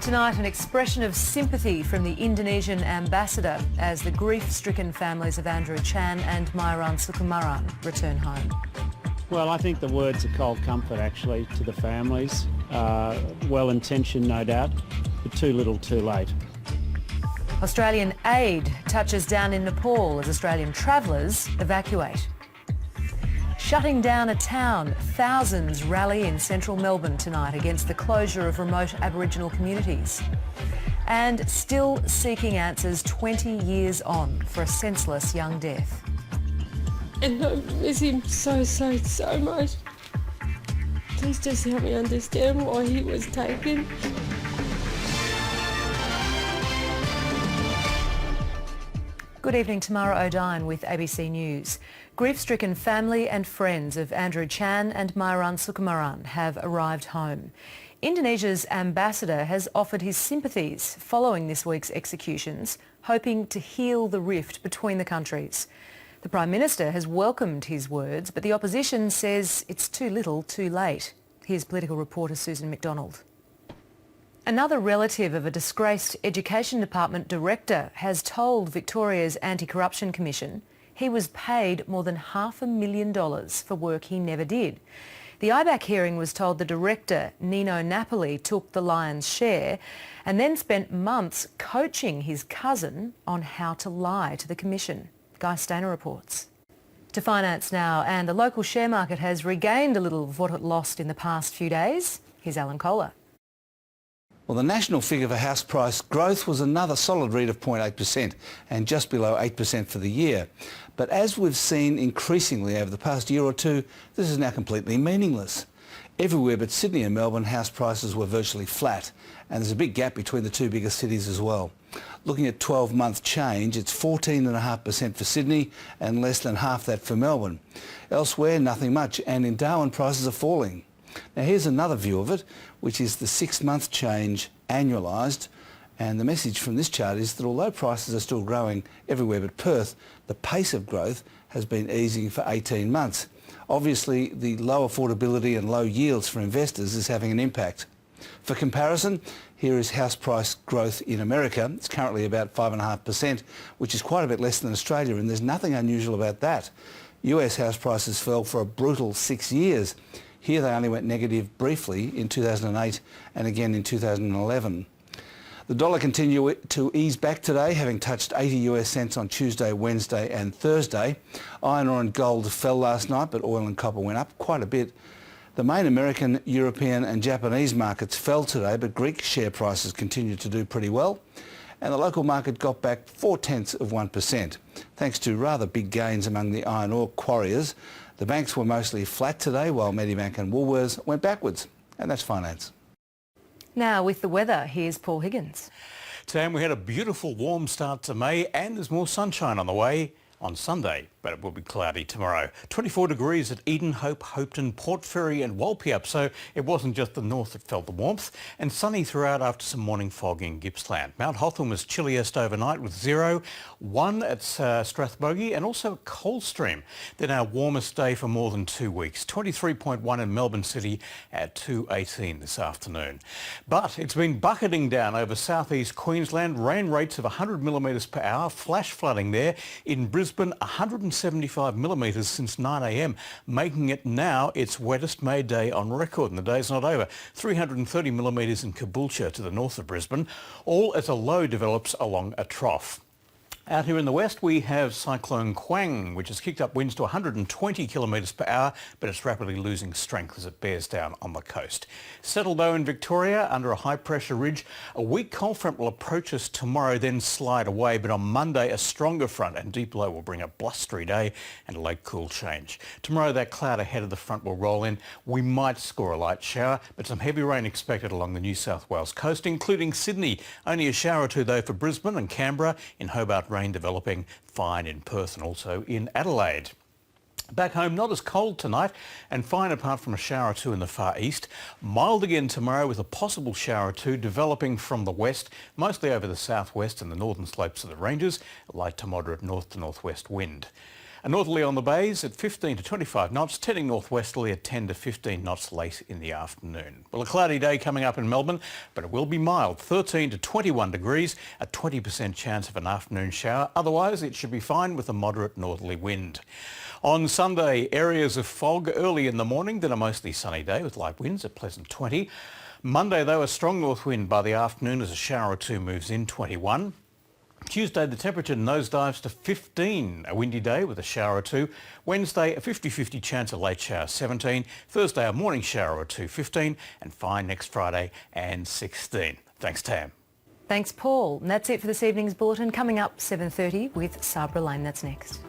Tonight, an expression of sympathy from the Indonesian ambassador as the grief-stricken families of Andrew Chan and Myuran Sukumaran return home. Well, I think the words are cold comfort, actually, to the families. Well-intentioned, no doubt, but too little, too late. Australian aid touches down in Nepal as Australian travellers evacuate. Shutting down a town, thousands rally in central Melbourne tonight against the closure of remote Aboriginal communities. And still seeking answers 20 years on for a senseless young death. And I miss him so much. Please just help me understand why he was taken. Good evening, Tamara Oudyn with ABC News. Grief-stricken family and friends of Andrew Chan and Myuran Sukumaran have arrived home. Indonesia's ambassador has offered his sympathies following this week's executions, hoping to heal the rift between the countries. The Prime Minister has welcomed his words, but the opposition says it's too little, too late. Here's political reporter Susan McDonald. Another relative of a disgraced Education Department director has told Victoria's Anti-Corruption Commission he was paid more than $500,000 for work he never did. The IBAC hearing was told the director, Nino Napoli, took the lion's share and then spent months coaching his cousin on how to lie to the Commission. Guy Stainer reports. To finance now, and the local share market has regained a little of what it lost in the past few days. Here's Alan Kohler. Well, the national figure for house price growth was another solid read of 0.8% and just below 8% for the year. But as we've seen increasingly over the past year or two, this is now completely meaningless. Everywhere but Sydney and Melbourne, house prices were virtually flat, and there's a big gap between the two biggest cities as well. Looking at 12-month change, it's 14.5% for Sydney and less than half that for Melbourne. Elsewhere, nothing much, and in Darwin, prices are falling. Now here's another view of it, which is the 6-month change annualised, and the message from this chart is that although prices are still growing everywhere but Perth, the pace of growth has been easing for 18 months. Obviously, the low affordability and low yields for investors is having an impact. For comparison, here is house price growth in America. It's currently about 5.5%, which is quite a bit less than Australia, and there's nothing unusual about that. US house prices fell for a brutal 6 years. Here they only went negative briefly in 2008 and again in 2011. The dollar continued to ease back today, having touched 80 US cents on Tuesday, Wednesday and Thursday. Iron ore and gold fell last night, but oil and copper went up quite a bit. The main American, European and Japanese markets fell today, but Greek share prices continued to do pretty well. And the local market got back 0.4%, thanks to rather big gains among the iron ore quarriers. The banks were mostly flat today, while Medibank and Woolworths went backwards. And that's finance. Now with the weather, here's Paul Higgins. Tam, we had a beautiful warm start to May and there's more sunshine on the way on Sunday, but it will be cloudy tomorrow. 24 degrees at Eden, Hope, Hopeton, Port Fairy and Walpiup, so it wasn't just the north that felt the warmth, and sunny throughout after some morning fog in Gippsland. Mount Hotham was chilliest overnight with 0, 1 at Strathbogie and also at Coldstream. Then our warmest day for more than 2 weeks, 23.1 in Melbourne City at 2:18 this afternoon. But it's been bucketing down over southeast Queensland, rain rates of 100 millimetres per hour, flash flooding there. In Brisbane, 175 millimetres since 9 a.m, making it now its wettest May day on record, and the day's not over. 330 millimetres in Caboolture to the north of Brisbane, all as a low develops along a trough. Out here in the west, we have Cyclone Quang, which has kicked up winds to 120 kilometres per hour, but it's rapidly losing strength as it bears down on the coast. Settled though in Victoria under a high-pressure ridge. A weak cold front will approach us tomorrow, then slide away, but on Monday a stronger front and deep low will bring a blustery day and a late cool change. Tomorrow that cloud ahead of the front will roll in. We might score a light shower, but some heavy rain expected along the New South Wales coast, including Sydney. Only a shower or two though for Brisbane and Canberra. In Hobart, rain developing, fine in Perth and also in Adelaide. Back home, not as cold tonight and fine apart from a shower or two in the far east. Mild again tomorrow with a possible shower or two developing from the west, mostly over the southwest and the northern slopes of the ranges, a light to moderate north to northwest wind. A northerly on the bays at 15 to 25 knots, turning northwesterly at 10 to 15 knots late in the afternoon. Well, a cloudy day coming up in Melbourne, but it will be mild, 13 to 21 degrees, a 20% chance of an afternoon shower. Otherwise, it should be fine with a moderate northerly wind. On Sunday, areas of fog early in the morning, then a mostly sunny day with light winds at pleasant 20. Monday, though, a strong north wind by the afternoon as a shower or two moves in, 21. Tuesday, the temperature nosedives to 15, a windy day with a shower or two. Wednesday, a 50-50 chance of late shower, 17. Thursday, a morning shower or two, 15. And fine next Friday and 16. Thanks, Tam. Thanks, Paul. And that's it for this evening's bulletin. Coming up 7:30 with Sabra Lane. That's next.